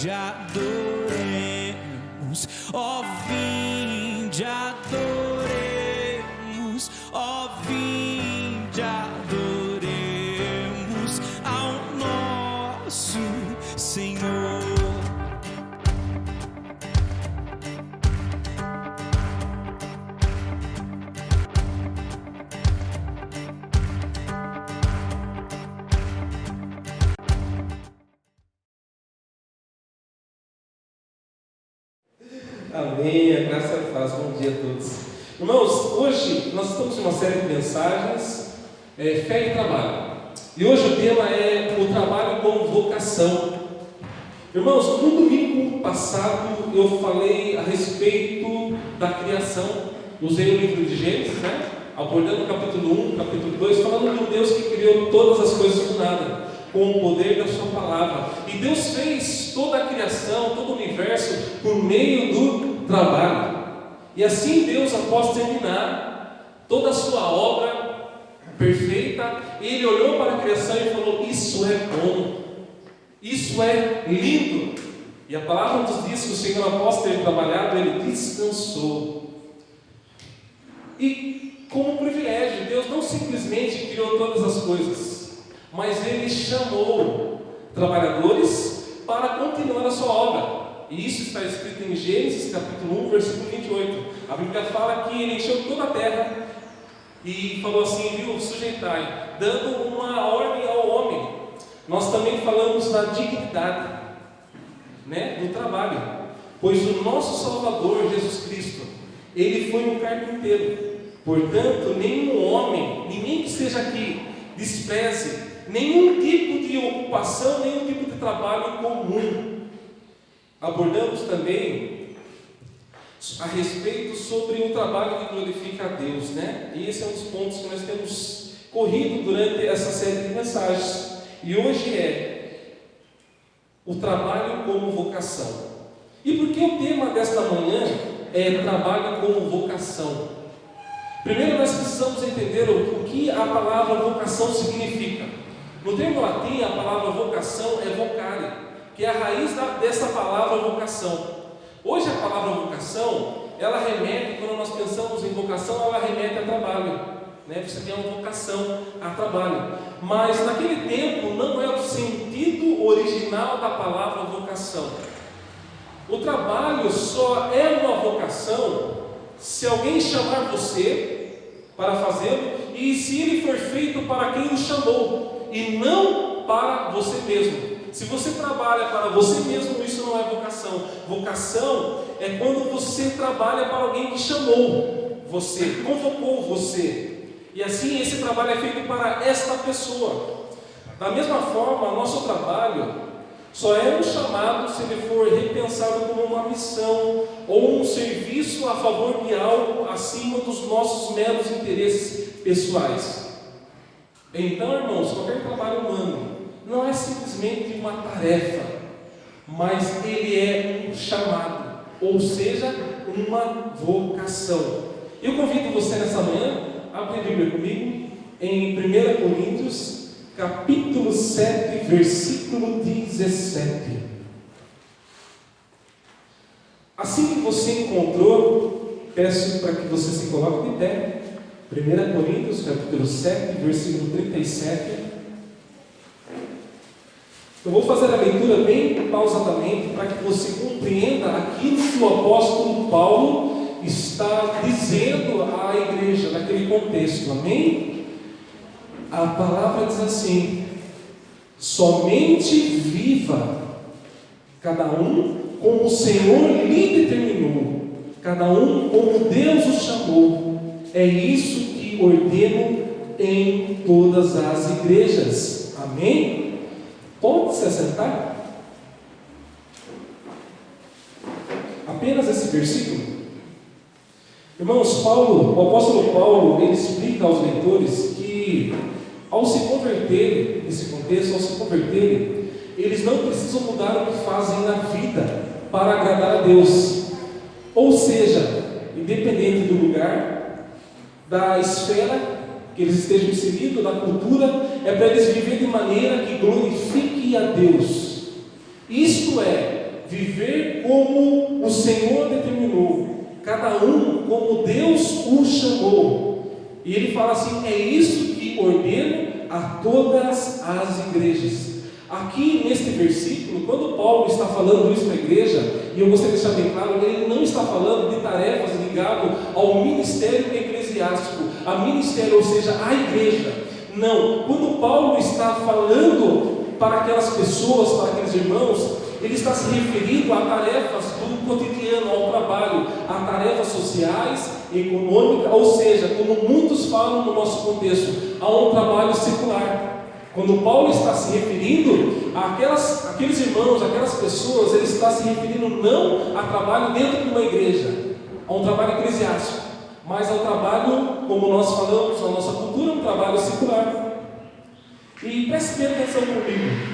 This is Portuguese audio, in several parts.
vinde, adoremos, ó vinde, adoremos, ó vinde, adoremos ao nosso Senhor. Amém, a graça e a paz, bom dia a todos. Irmãos, hoje nós estamos em uma série de mensagens, fé e trabalho. E hoje o tema é o trabalho como vocação. Irmãos, no domingo passado eu falei a respeito da criação. Usei o livro de Gênesis, abordando o capítulo 1, capítulo 2, falando de um Deus que criou todas as coisas do nada, com o poder da sua palavra. E Deus fez toda a criação, todo o universo por meio do trabalho. E assim Deus, após terminar toda a sua obra perfeita, Ele olhou para a criação e falou: isso é bom, isso é lindo. E a palavra nos diz que o Senhor, após ter trabalhado, Ele descansou. E como privilégio, Deus não simplesmente criou todas as coisas, mas Ele chamou trabalhadores para continuar a sua obra. E isso está escrito em Gênesis capítulo 1, versículo 28. A Bíblia fala que Ele encheu toda a terra e falou assim: viu, sujeitai, dando uma ordem ao homem. Nós também falamos da dignidade, do trabalho, pois o nosso Salvador Jesus Cristo, Ele foi um carpinteiro. Portanto, nenhum homem, ninguém que esteja aqui, despreze nenhum tipo de ocupação, nenhum tipo de trabalho comum. Abordamos também a respeito sobre o trabalho que glorifica a Deus, E esse é um dos pontos que nós temos corrido durante essa série de mensagens. E hoje é o trabalho como vocação. E por que o tema desta manhã é trabalho como vocação? Primeiro nós precisamos entender o que a palavra vocação significa. No termo latim, a palavra vocação é vocare, que é a raiz dessa palavra vocação. Hoje a palavra vocação, ela remete, quando nós pensamos em vocação, ela remete a trabalho, Você tem uma vocação a trabalho. Mas naquele tempo não é o sentido original da palavra vocação. O trabalho só é uma vocação se alguém chamar você para fazê-lo e se ele for feito para quem o chamou e não para você mesmo. Se você trabalha para você mesmo, isso não é vocação. Vocação é quando você trabalha para alguém que chamou você, convocou você. E assim esse trabalho é feito para esta pessoa. Da mesma forma, nosso trabalho só é um chamado se ele for repensado como uma missão ou um serviço a favor de algo acima dos nossos meros interesses pessoais. Então, irmãos, qualquer trabalho humano não é simplesmente uma tarefa, mas ele é um chamado, ou seja, uma vocação. Eu convido você nessa manhã a abrir a Bíblia comigo em 1 Coríntios, capítulo 7, versículo 17. Assim que você encontrou, peço para que você se coloque de pé. 1 Coríntios, capítulo 7, versículo 37. Eu vou fazer a leitura bem pausadamente para que você compreenda aquilo que o apóstolo Paulo está dizendo à igreja naquele contexto, amém? A palavra diz assim: somente viva cada um como o Senhor lhe determinou, cada um como Deus o chamou. É isso que ordeno em todas as igrejas, amém? Pode se assentar? Apenas esse versículo. Irmãos, o apóstolo Paulo, ele explica aos leitores que ao se converterem, nesse contexto, ao se converterem, eles não precisam mudar o que fazem na vida para agradar a Deus. Ou seja, independente do lugar, da esfera que eles estejam inseridos, da cultura, é para eles viver de maneira que glorifique a Deus. Isto é, viver como o Senhor determinou, cada um como Deus o chamou. E ele fala assim: é isso que ordeno a todas as igrejas. Aqui neste versículo, quando Paulo está falando isso para a igreja, e eu gostaria de deixar bem claro, ele não está falando de tarefas ligadas ao ministério eclesiástico, a ministério, ou seja, à igreja. Não, quando Paulo está falando para aquelas pessoas, para aqueles irmãos, ele está se referindo a tarefas do cotidiano, ao trabalho, a tarefas sociais, econômicas, ou seja, como muitos falam no nosso contexto, a um trabalho secular. Quando Paulo está se referindo àqueles irmãos, aquelas pessoas, ele está se referindo não a trabalho dentro de uma igreja, a um trabalho eclesiástico, mas ao trabalho, como nós falamos na nossa cultura, um trabalho secular. E preste bem atenção comigo.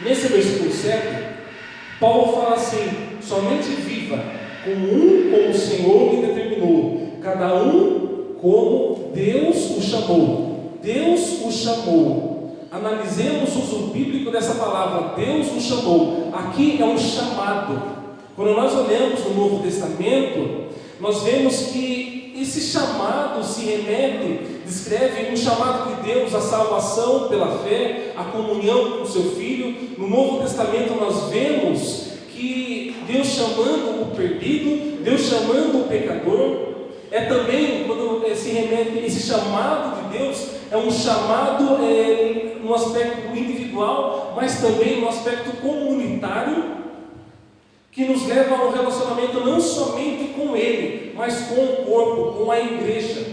Nesse versículo 7, Paulo fala assim: somente viva como o Senhor lhe determinou, cada um como Deus o chamou. Deus o chamou. Analisemos o uso bíblico dessa palavra, Deus o chamou. Aqui é um chamado. Quando nós olhamos no Novo Testamento, nós vemos que esse chamado se remete, descreve um chamado de Deus, a salvação pela fé, a comunhão com o seu Filho. No Novo Testamento nós vemos que Deus chamando o perdido, Deus chamando o pecador. É também, quando se remete, esse chamado de Deus é um chamado no aspecto individual, mas também no aspecto comunitário, que nos leva a um relacionamento não somente com Ele, mas com o corpo, com a igreja.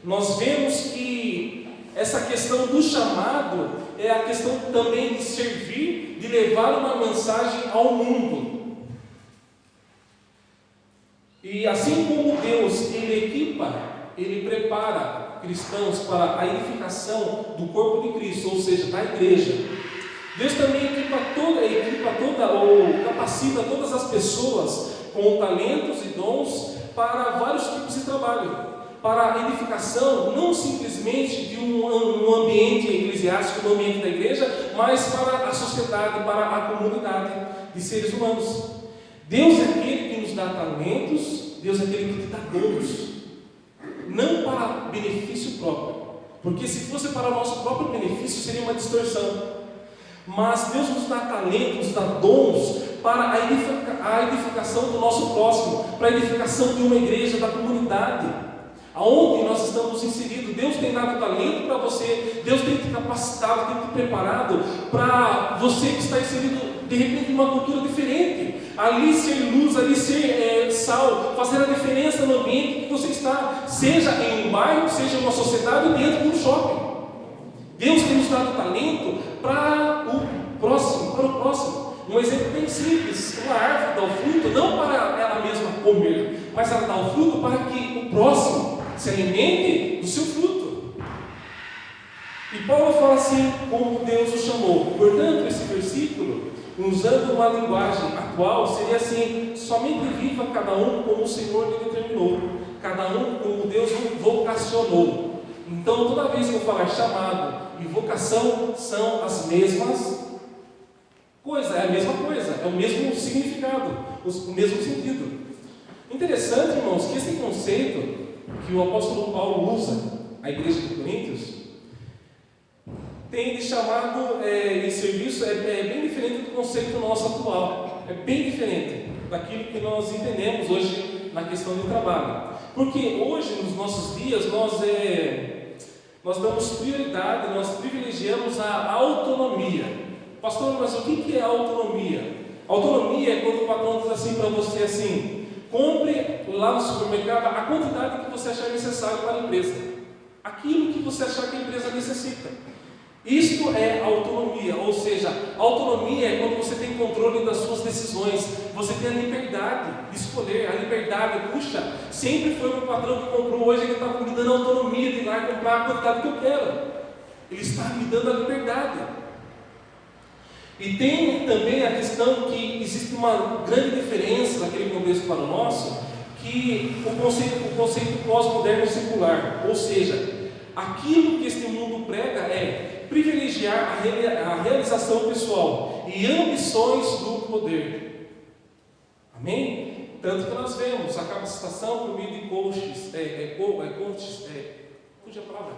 Nós vemos que essa questão do chamado é a questão também de servir, de levar uma mensagem ao mundo. E assim como Deus, Ele equipa, Ele prepara cristãos para a edificação do corpo de Cristo, ou seja, da igreja, Deus também equipa toda ou capacita todas as pessoas com talentos e dons para vários tipos de trabalho, para a edificação não simplesmente de um ambiente eclesiástico, no ambiente da igreja, mas para a sociedade, para a comunidade de seres humanos. Deus é aquele que nos dá talentos, Deus é aquele que te dá dons, não para benefício próprio, porque se fosse para o nosso próprio benefício seria uma distorção. Mas Deus nos dá talentos, nos dá dons para a edificação do nosso próximo, para a edificação de uma igreja, da comunidade, aonde nós estamos inseridos. Deus tem dado talento para você, Deus tem te capacitado, tem te preparado para você que está inserido de repente em uma cultura diferente, ali ser luz, ali ser sal, fazer a diferença no ambiente que você está, seja em um bairro, seja em uma sociedade ou dentro de um shopping. Deus tem nos dado talento para o próximo. Um exemplo bem simples: uma árvore dá o fruto não para ela mesma comer, mas ela dá o fruto para que o próximo se alimente do seu fruto. E Paulo fala assim, como Deus o chamou. Portanto, esse versículo, usando uma linguagem atual, seria assim: somente viva cada um como o Senhor lhe determinou, cada um como Deus o vocacionou. Então, toda vez que eu falar chamado e vocação, são as mesmas coisas, é a mesma coisa, é o mesmo significado, o mesmo sentido. Interessante, irmãos, que esse conceito que o apóstolo Paulo usa à igreja de Coríntios tem de chamado e serviço é bem diferente do conceito nosso atual, é bem diferente daquilo que nós entendemos hoje na questão do trabalho, porque hoje, nos nossos dias, nós damos prioridade, nós privilegiamos a autonomia. Pastor, mas o que é autonomia? Autonomia é quando o patrão diz assim para você assim: compre lá no supermercado a quantidade que você achar necessário para a empresa, aquilo que você achar que a empresa necessita. Isto é autonomia, ou seja, autonomia é quando você tem controle das suas decisões, você tem a liberdade de escolher, a liberdade. Puxa, sempre foi o meu patrão que comprou, hoje ele está me dando a autonomia de ir lá e comprar a quantidade que eu quero, ele está me dando a liberdade. E tem também a questão que existe uma grande diferença naquele contexto para o nosso, que o conceito pós-moderno secular, ou seja, aquilo que este mundo prega é privilegiar a realização pessoal e ambições do poder. Amém? Tanto que nós vemos a capacitação por meio de coaches, fugiu a palavra?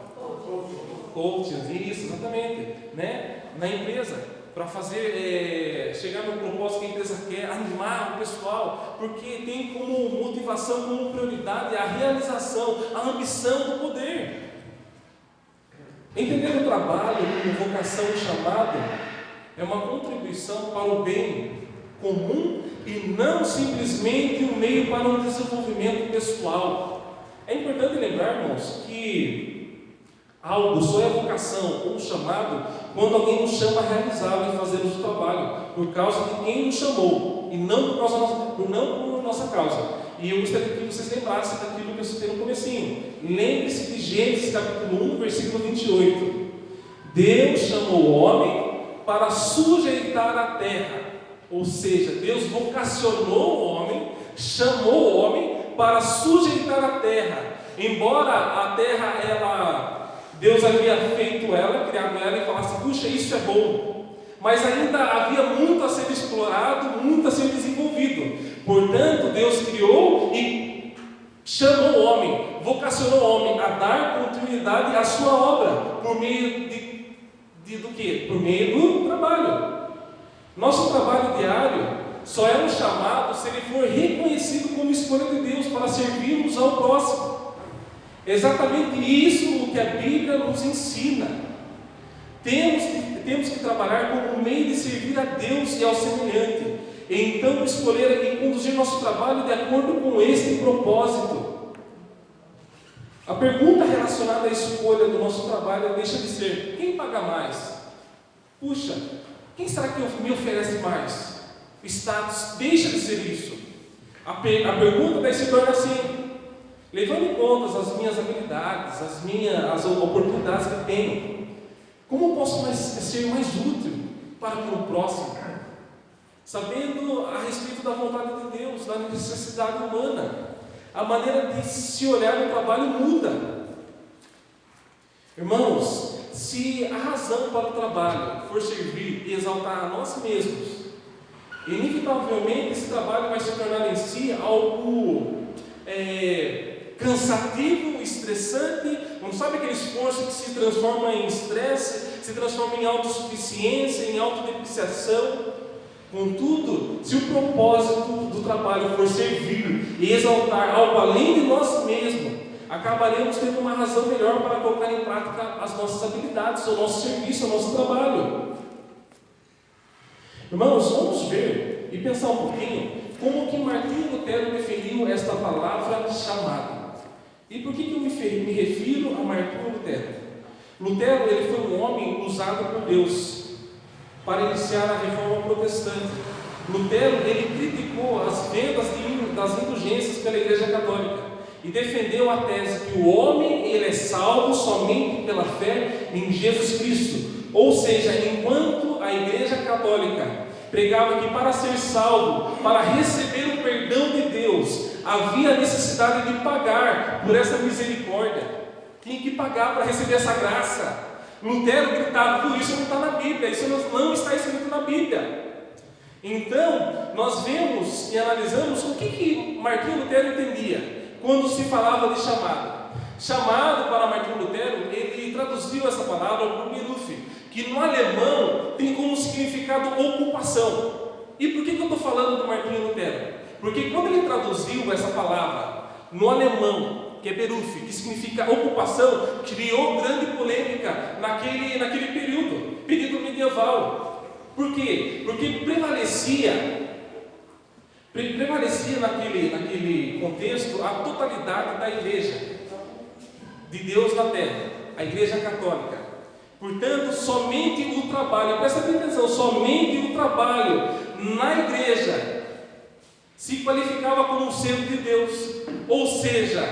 Coaches, isso, exatamente, né? Na empresa, para fazer, chegar no propósito que a empresa quer, animar o pessoal, porque tem como motivação, como prioridade a realização, a ambição do poder. Entender o trabalho como vocação e chamado é uma contribuição para o bem comum e não simplesmente um meio para um desenvolvimento pessoal. É importante lembrar, irmãos, que algo só é vocação ou chamado quando alguém nos chama a realizá-lo e fazermos o trabalho, por causa de quem nos chamou, e não por nossa causa. E eu gostaria que vocês lembrassem daquilo que eu citei no comecinho. Lembre-se de Gênesis capítulo 1, versículo 28. Deus chamou o homem para sujeitar a terra. Ou seja, Deus vocacionou o homem, chamou o homem para sujeitar a terra. Embora a terra, Deus havia feito ela, criado ela e falasse, puxa, isso é bom. Mas ainda havia muito a ser explorado, muito a ser desenvolvido. Portanto, Deus criou e chamou o homem, vocacionou o homem a dar continuidade à sua obra, por meio do quê? Por meio do trabalho. Nosso trabalho diário só é um chamado se ele for reconhecido como escolha de Deus para servirmos ao próximo. É exatamente isso que a Bíblia nos ensina. Temos que trabalhar como um meio de servir a Deus e ao semelhante. E então escolher e conduzir nosso trabalho de acordo com este propósito. A pergunta relacionada à escolha do nosso trabalho deixa de ser: quem paga mais? Puxa, quem será que me oferece mais? Status deixa de ser isso. A pergunta daí se torna assim: levando em conta as minhas habilidades, as oportunidades que tenho, como posso ser mais útil para o próximo? Sabendo a respeito da vontade de Deus, da necessidade humana, a maneira de se olhar no trabalho muda. Irmãos, se a razão para o trabalho for servir e exaltar a nós mesmos, inevitavelmente esse trabalho vai se tornar em si algo cansativo, estressante. Não sabe aquele esforço que se transforma em estresse, se transforma em autossuficiência, em autodepreciação? Contudo, se o propósito do trabalho for servir e exaltar algo além de nós mesmos, acabaremos tendo uma razão melhor para colocar em prática as nossas habilidades, o nosso serviço, o nosso trabalho. Irmãos, vamos ver e pensar um pouquinho como que Martinho Lutero definiu esta palavra chamado. E por que eu me refiro a Martinho Lutero? Lutero, ele foi um homem usado por Deus para iniciar a reforma protestante. Lutero, ele criticou as vendas das indulgências pela Igreja Católica e defendeu a tese que o homem ele é salvo somente pela fé em Jesus Cristo. Ou seja, enquanto a Igreja Católica pregava que para ser salvo, para receber o perdão de Deus, havia necessidade de pagar por essa misericórdia, tinha que pagar para receber essa graça. Lutero gritava: isso não está na Bíblia, isso não está escrito na Bíblia. Então, nós vemos e analisamos o que Martinho Lutero entendia quando se falava de chamado. Chamado, para Martinho Lutero, ele traduziu essa palavra por Beruf, que no alemão tem como significado ocupação. E por que eu estou falando do Martinho Lutero? Porque quando ele traduziu essa palavra no alemão, que é Beruf, que significa ocupação, criou grande polêmica naquele período medieval. Por quê? Porque prevalecia naquele contexto a totalidade da igreja de Deus na terra, a Igreja Católica. Portanto, somente o trabalho, presta atenção, somente o trabalho na igreja se qualificava como um selo de Deus. Ou seja,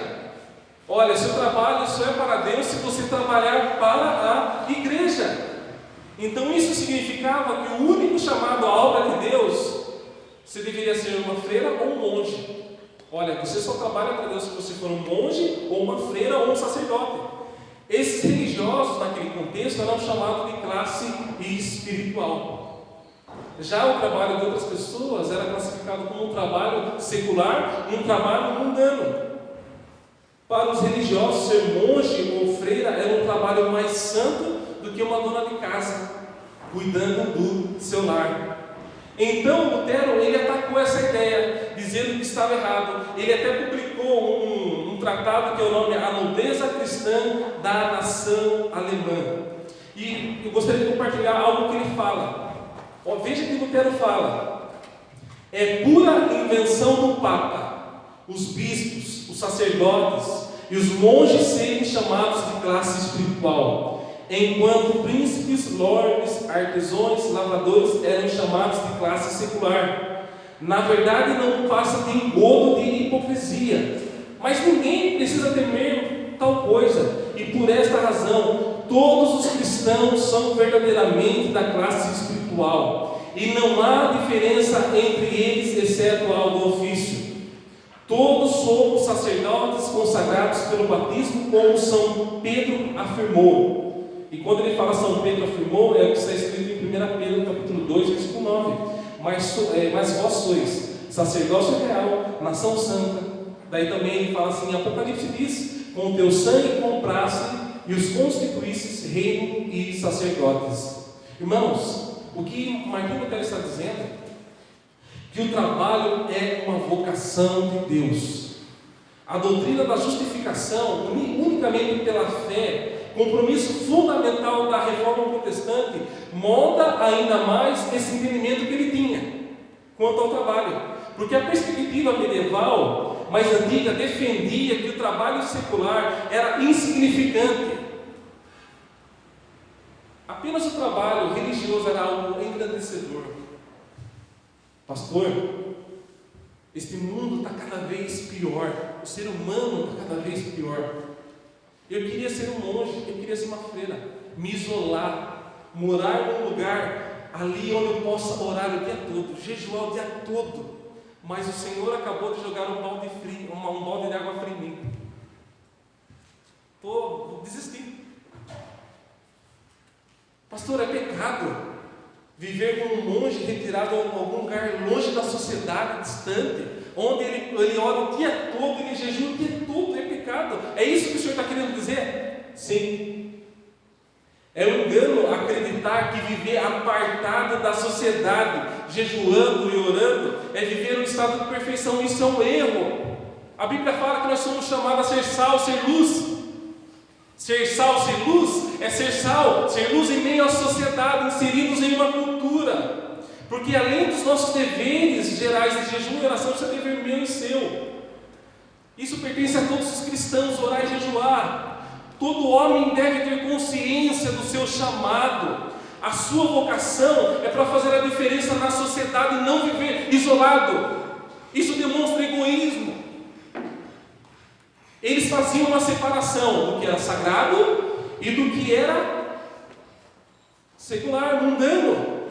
olha, seu trabalho só é para Deus se você trabalhar para a igreja. Então isso significava que o único chamado à obra de Deus, você deveria ser uma freira ou um monge. Olha, você só trabalha para Deus se você for um monge, ou uma freira, ou um sacerdote. Esses religiosos, naquele contexto, eram chamados de classe espiritual. Já o trabalho de outras pessoas era classificado como um trabalho secular, um trabalho mundano. Para os religiosos, ser monge ou freira era um trabalho mais santo do que uma dona de casa, cuidando do seu lar. Então Lutero, ele atacou essa ideia, dizendo que estava errado. Ele até publicou um tratado que é o nome A Nobreza Cristã da Nação Alemã. E eu gostaria de compartilhar algo que ele fala. Veja que Lutero fala: é pura invenção do Papa os bispos, os sacerdotes e os monges serem chamados de classe espiritual, enquanto príncipes, lordes, artesãos, lavradores eram chamados de classe secular. Na verdade, não passa de engodo de hipocrisia, mas ninguém precisa temer tal coisa, e por esta razão, todos os cristãos são verdadeiramente da classe espiritual, e não há diferença entre eles, exceto ao do ofício. Todos somos sacerdotes consagrados pelo batismo, como São Pedro afirmou. E quando ele fala São Pedro afirmou, é o que está escrito em 1 Pedro capítulo 2, versículo 9. Mas vós sois sacerdócio real, nação santa. Daí também ele fala assim, Apocalipse diz: com o teu sangue compraste e os constituístes reino e sacerdotes. Irmãos, o que Martinho Lutero está dizendo? Que o trabalho é uma vocação de Deus. A doutrina da justificação, unicamente pela fé, compromisso fundamental da reforma protestante, molda ainda mais esse entendimento que ele tinha quanto ao trabalho. Porque a perspectiva medieval, mais antiga, defendia que o trabalho secular era insignificante. Apenas o trabalho religioso era algo engrandecedor. Pastor, este mundo está cada vez pior, o ser humano está cada vez pior. Eu queria ser um monge, eu queria ser uma freira, me isolar, morar num lugar ali onde eu possa orar o dia todo, jejuar o dia todo. Mas o Senhor acabou de jogar um balde de água fria em mim. Estou desistindo. Pastor, é pecado viver como um monge retirado em algum lugar longe da sociedade, distante, onde ele ora o dia todo, ele jejua o dia todo, é pecado. É isso que o Senhor está querendo dizer? Sim. É um engano acreditar que viver apartado da sociedade, jejuando e orando, é viver um estado de perfeição. Isso é um erro. A Bíblia fala que nós somos chamados a ser sal, ser luz. Ser sal, ser luz, é ser sal, ser luz em meio à sociedade, inseridos em uma cultura. Porque além dos nossos deveres gerais de jejum e oração, isso é dever meu e seu. Isso pertence a todos os cristãos, orar e jejuar. Todo homem deve ter consciência do seu chamado. A sua vocação é para fazer a diferença na sociedade e não viver isolado. Isso demonstra egoísmo. Eles faziam uma separação do que era sagrado e do que era secular, mundano.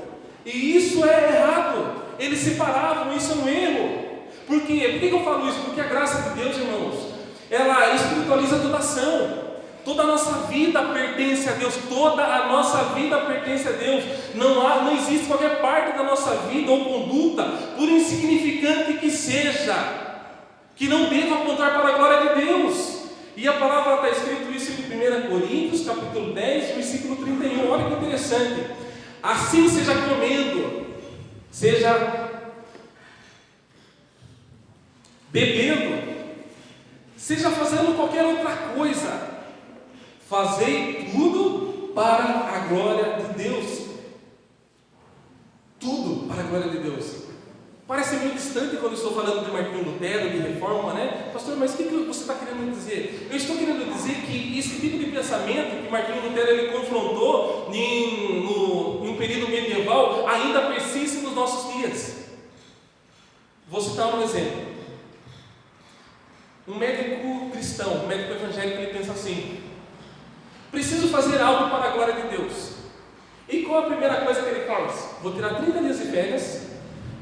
E isso é errado. Eles separavam, isso é um erro. Por quê? Por que eu falo isso? Porque a graça de Deus, irmãos, ela espiritualiza toda ação. Toda a nossa vida pertence a Deus. Toda a nossa vida pertence a Deus. Não existe qualquer parte da nossa vida ou conduta, por insignificante que seja, que não deva apontar para a glória de Deus. E a palavra está escrito isso em 1 Coríntios, capítulo 10, versículo 31. Olha que interessante. Assim seja comendo, seja bebendo, seja fazendo qualquer outra coisa, fazei tudo para a glória de Deus. Tudo para a glória de Deus. Parece meio distante quando eu estou falando de Martinho Lutero, de reforma, né? Pastor, mas o que você está querendo dizer? Eu estou querendo dizer que esse tipo de pensamento que Martinho Lutero ele confrontou em um período medieval ainda persiste nos nossos dias. Vou citar um exemplo. Um médico cristão, um médico evangélico, ele pensa assim: preciso fazer algo para a glória de Deus. E qual a primeira coisa que ele faz? Vou tirar 30 dias de férias,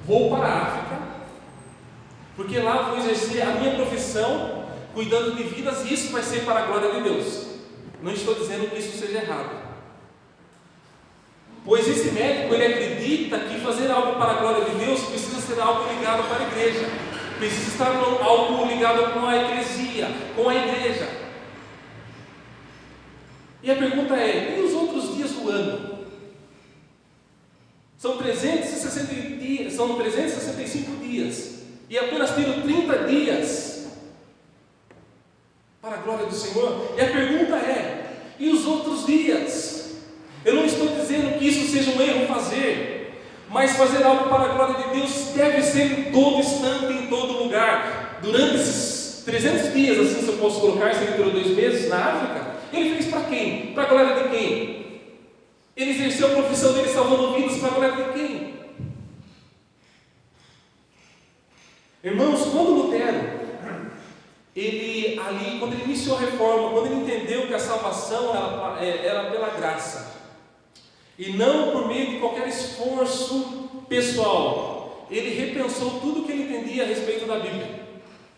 vou para a África, porque lá vou exercer a minha profissão, cuidando de vidas, e isso vai ser para a glória de Deus. Não estou dizendo que isso seja errado. Pois esse médico, ele acredita que fazer algo para a glória de Deus precisa ser algo ligado para a igreja, precisa estar algo ligado com a eclesia, com a igreja. E a pergunta é: e os outros dias do ano? São 365 dias, e apenas tenho 30 dias para a glória do Senhor. E a pergunta é: e os outros dias? Eu não estou dizendo que isso seja um erro fazer, mas fazer algo para a glória de Deus deve ser em todo instante, em todo lugar. Durante esses 300 dias, assim se eu posso colocar, se ele durou 2 meses na África, ele fez para quem? Para a glória de quem? Ele exerceu a profissão dele salvando vidas para a glória de quem? Irmãos, quando Lutero, quando ele iniciou a reforma, quando ele entendeu que a salvação era pela graça, e não por meio de qualquer esforço pessoal, ele repensou tudo o que ele entendia a respeito da Bíblia,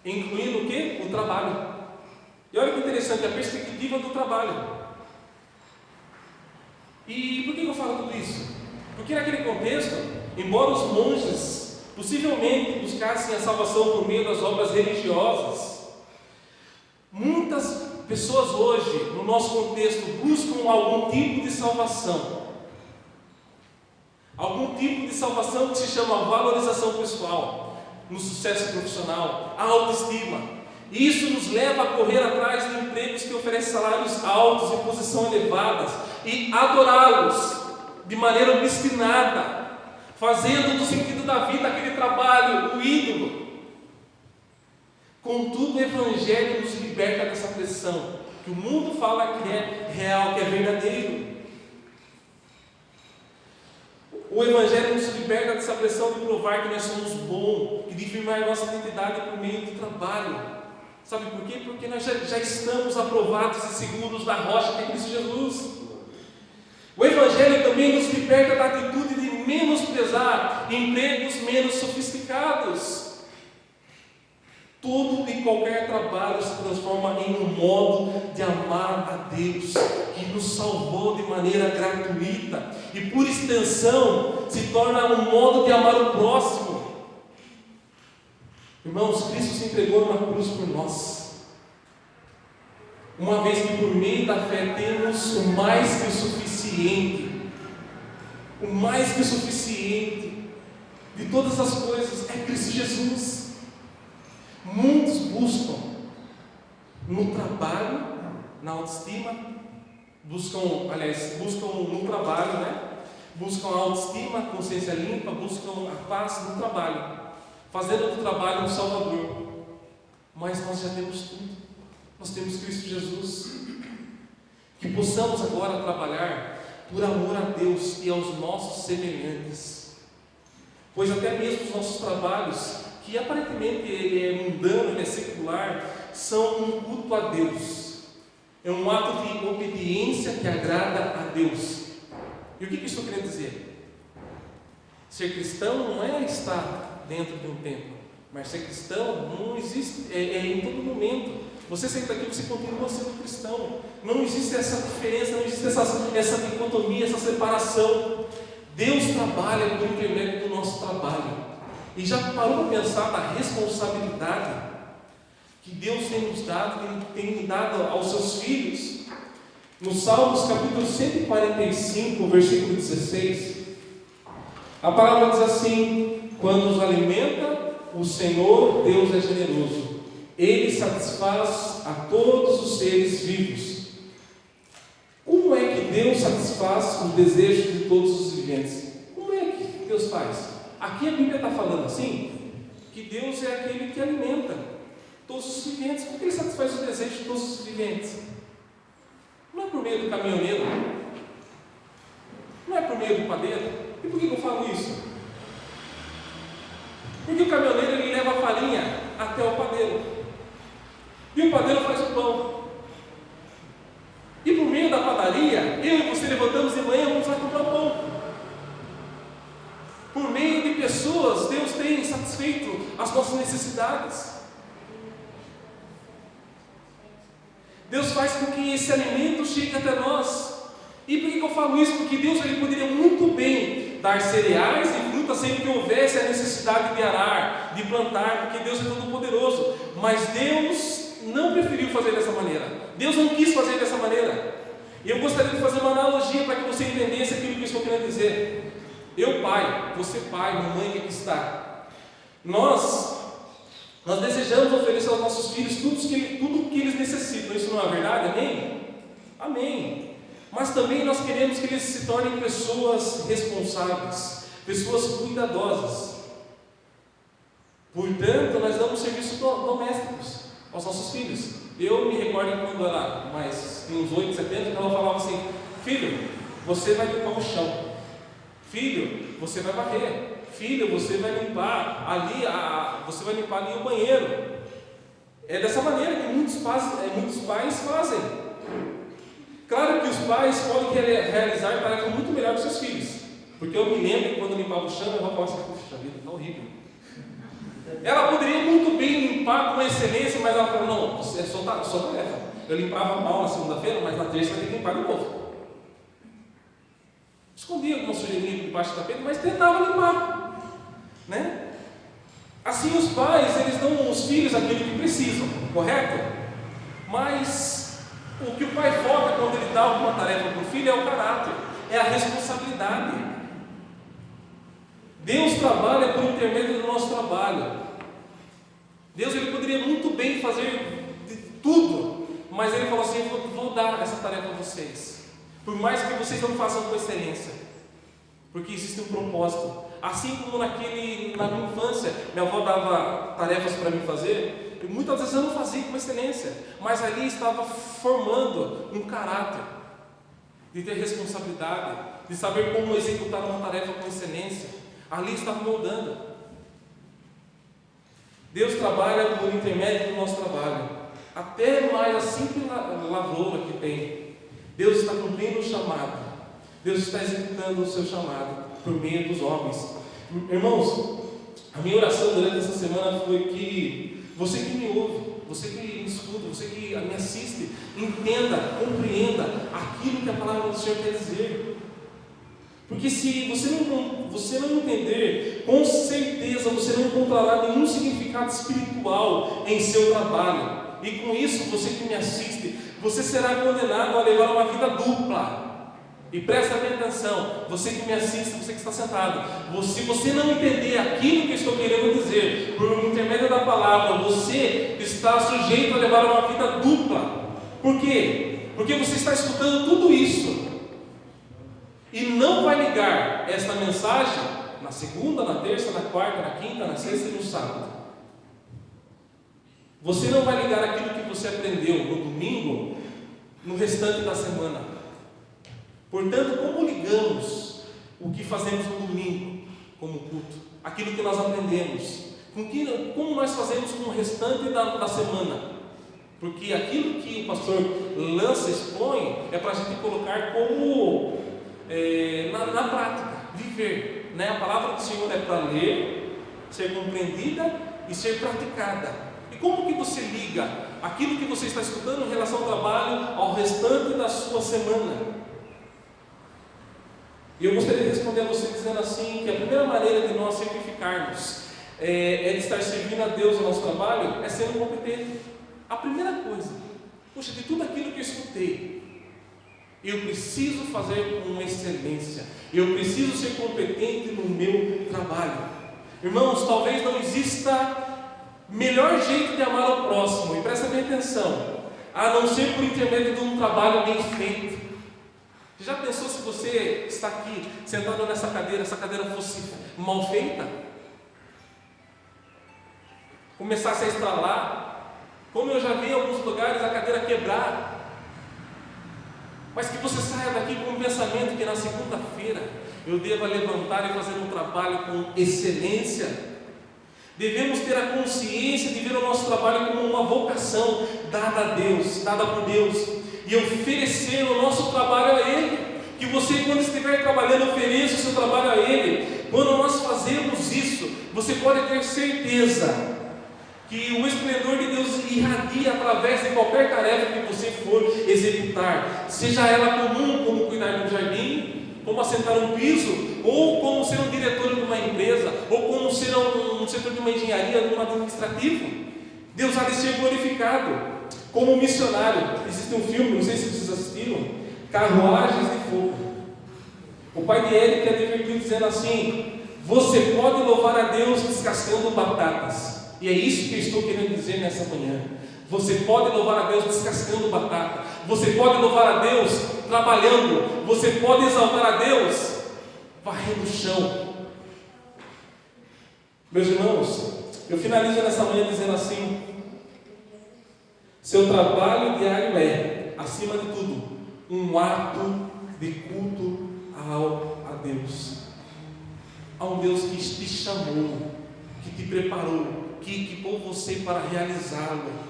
incluindo o quê? O trabalho. E olha que interessante, a perspectiva do trabalho. E por que eu falo tudo isso? Porque naquele contexto, embora os monges possivelmente buscassem a salvação por meio das obras religiosas, muitas pessoas hoje, no nosso contexto, buscam algum tipo de salvação. Algum tipo de salvação que se chama valorização pessoal, no sucesso profissional, a autoestima. E isso nos leva a correr atrás de empregos que oferecem salários altos e posição elevadas, e adorá-los de maneira obstinada, fazendo do sentido da vida aquele trabalho o ídolo. Contudo, o Evangelho nos liberta dessa pressão, que o mundo fala que é real, que é verdadeiro. O Evangelho nos liberta dessa pressão de provar que nós somos bons, e de firmar nossa identidade por meio do trabalho. Sabe por quê? Porque nós já estamos aprovados e seguros da rocha que é Cristo Jesus. O Evangelho também nos liberta da atitude de menosprezar empregos menos sofisticados. Todo e qualquer trabalho se transforma em um modo de amar a Deus, que nos salvou de maneira gratuita, e por extensão se torna um modo de amar o próximo. Irmãos, Cristo se entregou na cruz por nós, uma vez que por meio da fé temos o mais que suficiente, o mais que suficiente de todas as coisas é Cristo Jesus. Muitos buscam no trabalho, na autoestima, buscam no trabalho, buscam a autoestima, a consciência limpa, buscam a paz no trabalho, fazendo do trabalho um salvador. Mas nós já temos tudo, nós temos Cristo Jesus. Que possamos agora trabalhar por amor a Deus e aos nossos semelhantes, pois até mesmo os nossos trabalhos, que aparentemente ele é mundano, ele é secular, são um culto a Deus, é um ato de obediência que agrada a Deus. E o que eu estou querendo dizer? Ser cristão não é estar dentro de um templo, mas ser cristão não existe, é em todo momento. Você senta aqui, você continua sendo cristão. Não existe essa diferença, não existe essa dicotomia, essa separação. Deus trabalha por intermédio do nosso trabalho. E já parou para pensar na responsabilidade que Deus tem nos dado, que Ele tem dado aos seus filhos? No Salmos capítulo 145, versículo 16, a palavra diz assim: quando os alimenta, o Senhor Deus é generoso, Ele satisfaz a todos os seres vivos. Como é que Deus satisfaz os desejos de todos os viventes? Como é que Deus faz? Aqui a Bíblia está falando assim, que Deus é aquele que alimenta todos os viventes. Como que Ele satisfaz os desejos de todos os viventes? Não é por meio do caminhoneiro, não é por meio do padeiro. E por que eu falo isso? Porque o caminhoneiro ele leva a farinha até o padeiro, e o padeiro faz o pão. E por meio da padaria, eu e você levantamos de manhã, vamos lá comprar o pão. Por meio de pessoas, Deus tem satisfeito as nossas necessidades. Deus faz com que esse alimento chegue até nós. E por que eu falo isso? Porque Deus ele poderia muito bem dar cereais e frutas sempre que houvesse a necessidade de arar, de plantar, porque Deus é todo poderoso. Mas Deus não preferiu fazer dessa maneira. Deus não quis fazer dessa maneira. E eu gostaria de fazer uma analogia para que você entendesse aquilo que eu estou querendo dizer. Eu, pai, você, pai, mamãe que aqui está, nós desejamos oferecer aos nossos filhos tudo que eles necessitam. Isso não é verdade? Amém? Amém. Mas também nós queremos que eles se tornem pessoas responsáveis, pessoas cuidadosas. Portanto, nós damos serviços domésticos aos nossos filhos. Eu me recordo quando era tinha uns 8, 7 anos, ela falava assim: filho, você vai limpar o chão. Filho, você vai varrer. Filho, você vai limpar ali o banheiro. É dessa maneira que muitos pais fazem. Claro que os pais podem querer realizar tarefas muito melhor que seus filhos. Porque eu me lembro que quando eu limpava o chão, eu falava assim: puxa vida, está horrível. Ela poderia muito bem limpar com excelência, mas ela falou: não, é só tarefa. Eu limpava mal na segunda-feira, mas na terça vai ter que limpar de novo. Escondia alguma sujeirinha debaixo do tapete, mas tentava limpar, né? Assim os pais, eles dão aos filhos aquilo que precisam, correto? Mas o que o pai foca quando ele dá alguma tarefa para o filho é o caráter, é a responsabilidade. Deus trabalha por intermédio do nosso trabalho. Deus ele poderia muito bem fazer de tudo, mas ele falou assim: vou dar essa tarefa a vocês. Por mais que vocês não façam com excelência, porque existe um propósito. Assim como na minha infância, minha avó dava tarefas para mim fazer, e muitas vezes eu não fazia com excelência, mas ali estava formando um caráter, de ter responsabilidade, de saber como executar uma tarefa com excelência. Ali estava moldando. Deus trabalha por intermédio do nosso trabalho, até mais a simples lavoura que tem. Deus está cumprindo o chamado. Deus está executando o seu chamado por meio dos homens. Irmãos, a minha oração durante essa semana foi que você que me ouve, você que me escuta, você que me assiste, entenda, compreenda aquilo que a palavra do Senhor quer dizer. Porque se você não entender, com certeza você não encontrará nenhum significado espiritual em seu trabalho. E com isso, você que me assiste, você será condenado a levar uma vida dupla. E presta bem atenção, você que me assiste, você que está sentado, se você não entender aquilo que eu estou querendo dizer, por intermédio da palavra, você está sujeito a levar uma vida dupla. Por quê? Porque você está escutando tudo isso e não vai ligar esta mensagem na segunda, na terça, na quarta, na quinta, na sexta e no sábado. Você não vai ligar aquilo que você aprendeu no domingo no restante da semana. Portanto, como ligamos o que fazemos no domingo como culto, aquilo que nós aprendemos, como nós fazemos com o restante da semana? Porque aquilo que o pastor lança, expõe, é para a gente colocar como na prática, viver, né? A palavra do Senhor é para ler, ser compreendida e ser praticada. E como que você liga aquilo que você está escutando em relação ao trabalho ao restante da sua semana? E eu gostaria de responder a você dizendo assim, que a primeira maneira de nós simplificarmos de estar servindo a Deus no nosso trabalho é sendo competente. A primeira coisa, puxa, de tudo aquilo que eu escutei, eu preciso fazer com excelência, eu preciso ser competente no meu trabalho. Irmãos, talvez não exista melhor jeito de amar ao próximo, e presta bem atenção, a não ser por intermédio de um trabalho bem feito. Você já pensou se você está aqui sentado nessa cadeira, essa cadeira fosse mal feita? Começasse a estralar, como eu já vi em alguns lugares a cadeira quebrar. Mas que você saia daqui com um pensamento que na segunda-feira eu deva levantar e fazer um trabalho com excelência. Devemos ter a consciência de ver o nosso trabalho como uma vocação dada a Deus, dada por Deus, e oferecer o nosso trabalho a Ele. Que você, quando estiver trabalhando, ofereça o seu trabalho a Ele. Quando nós fazemos isso, você pode ter certeza Que o esplendor de Deus irradie através de qualquer tarefa que você for executar, seja ela comum, como cuidar de um jardim, como assentar um piso, ou como ser um diretor de uma empresa, ou como ser um setor de uma engenharia, de um administrativo. Deus há de ser glorificado. Como missionário, existe um filme, não sei se vocês assistiram, Carruagens de Fogo. O pai de Eric advertiu dizendo assim: você pode louvar a Deus descascando batatas. E é isso que eu estou querendo dizer nessa manhã. Você pode louvar a Deus descascando batata. Você pode louvar a Deus trabalhando. Você pode exaltar a Deus varrendo o chão. Meus irmãos, eu finalizo nessa manhã dizendo assim: seu trabalho diário é, acima de tudo, um ato de culto a Deus. A um Deus que te chamou, que te preparou, que equipou você para realizá-lo.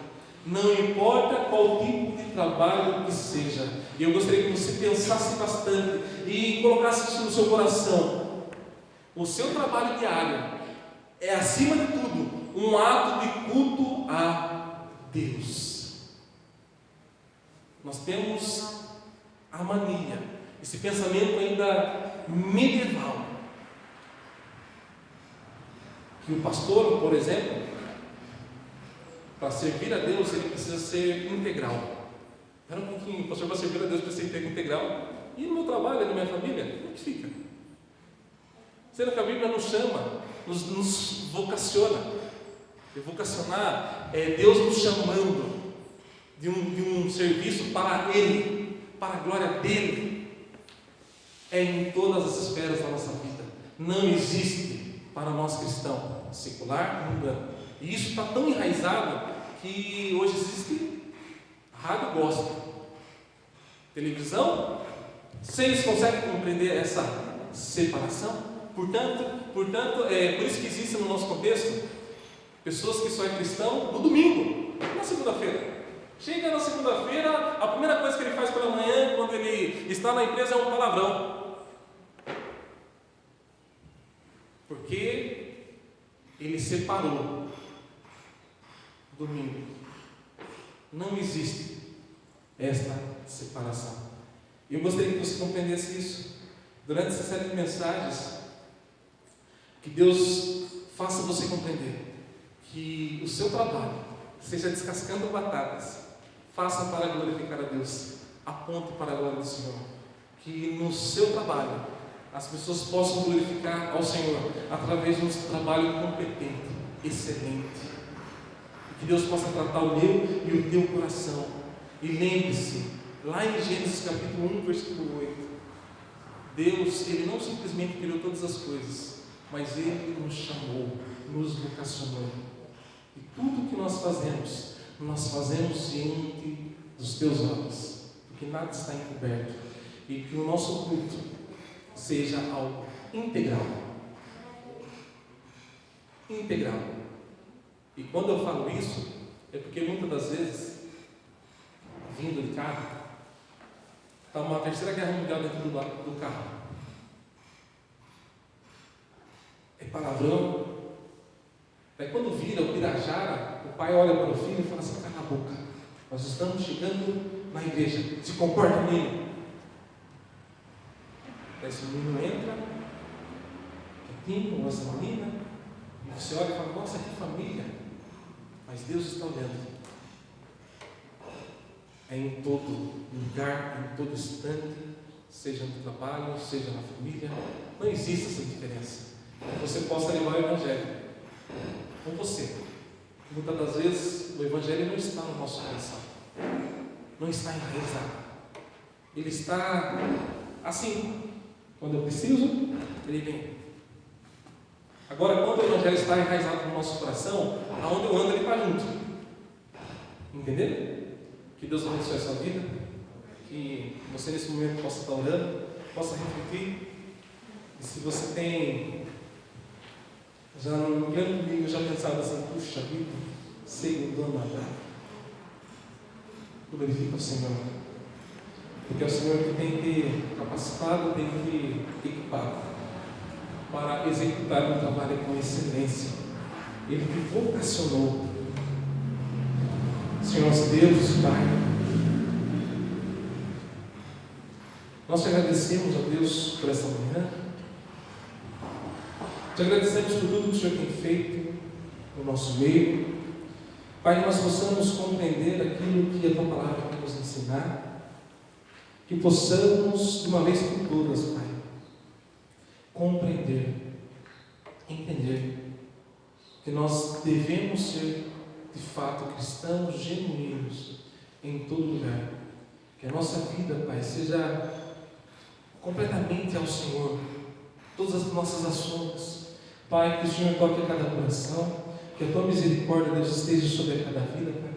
Não importa qual tipo de trabalho que seja. E eu gostaria que você pensasse bastante e colocasse isso no seu coração. O seu trabalho diário é, acima de tudo, um ato de culto a Deus. Nós temos a mania, esse pensamento ainda medieval, que o pastor, por exemplo, para servir a Deus, ele precisa ser integral. Espera um pouquinho, o pastor, para servir a Deus precisa ser integral. E no meu trabalho, na minha família, como é que fica? Sendo que a Bíblia nos chama, nos vocaciona. E vocacionar é Deus nos chamando de um serviço para Ele, para a glória dEle. É em todas as esferas da nossa vida. Não existe para nós cristãos secular, mundano. E isso está tão enraizado que hoje existe rádio gospel, televisão. Vocês conseguem compreender essa separação? Portanto, é por isso que existe no nosso contexto pessoas que só é cristão no domingo, na segunda-feira. Chega na segunda-feira, a primeira coisa que ele faz pela manhã, quando ele está na empresa, é um palavrão. Porque ele separou domingo. Não existe esta separação. Eu gostaria que você compreendesse isso. Durante essa série de mensagens, que Deus faça você compreender que o seu trabalho, seja descascando batatas, faça para glorificar a Deus, aponte para a glória do Senhor. Que no seu trabalho as pessoas possam glorificar ao Senhor através de um trabalho competente, excelente. Que Deus possa tratar o meu e o teu coração. E lembre-se, lá em Gênesis capítulo 1, versículo 8, Deus, Ele não simplesmente criou todas as coisas, mas Ele nos chamou, nos vocacionou. E tudo que nós fazemos diante dos teus olhos, porque nada está encoberto. E que o nosso culto seja algo integral. Integral. E quando eu falo isso, é porque muitas das vezes, vindo de carro, está uma terceira guerra mundial dentro do carro. É palavrão. Aí quando vira o Pirajara, o pai olha para o filho e fala assim: cala a boca, nós estamos chegando na igreja, se comporta, menino. Aí esse menino entra, quietinho, com essa menina, e você olha e fala: nossa, que família. Mas Deus está olhando. É em todo lugar, em todo instante, seja no trabalho, seja na família. Não existe essa diferença. Que você possa levar o Evangelho com você. Muitas das vezes o Evangelho não está no nosso coração, não está enraizado. Ele está assim. Quando eu preciso, ele vem. Agora, quando o Evangelho está enraizado no nosso coração, aonde eu ando, ele está junto. Entenderam? Que Deus abençoe a sua vida. Que você nesse momento possa estar orando, possa refletir. E se você tem, já no grande domingo, já pensado assim: puxa vida, segundo nada. Glorifica o Senhor. Porque é o Senhor que tem que capacitado, tem que equipado para executar um trabalho com excelência. Ele te vocacionou Senhor nosso Deus, Pai, nós te agradecemos, ó Deus, por essa manhã. Te agradecemos por tudo que o Senhor tem feito no nosso meio. Pai, que nós possamos compreender aquilo que a Tua Palavra quer nos ensinar. Que possamos, de uma vez por todas, Pai, compreender, entender que nós devemos ser, de fato, cristãos genuínos em todo lugar. Que a nossa vida, Pai, seja completamente ao Senhor. Todas as nossas ações, Pai, que o Senhor toque a cada coração, que a Tua misericórdia, Deus, esteja sobre cada vida, Pai.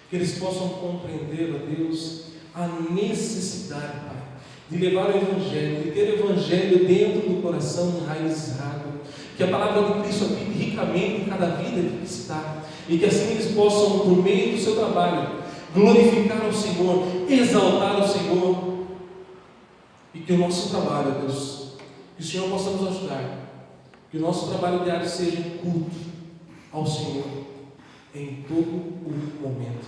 Que eles possam compreender, ó Deus, a necessidade, Pai, de levar o Evangelho, de ter o Evangelho dentro do coração enraizado. Que a palavra de Cristo habite ricamente em cada vida que está. E que assim eles possam, por meio do seu trabalho, glorificar ao Senhor, exaltar ao Senhor. E que o nosso trabalho, Deus, que o Senhor possa nos ajudar. Que o nosso trabalho diário seja um culto ao Senhor em todo o momento.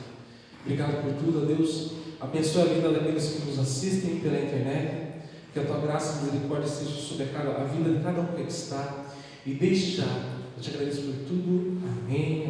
Obrigado por tudo, Deus. Abençoe a vida daqueles que nos assistem pela internet. Que a Tua graça e misericórdia seja sobre a vida de cada um que está. E desde já, eu te agradeço por tudo. Amém.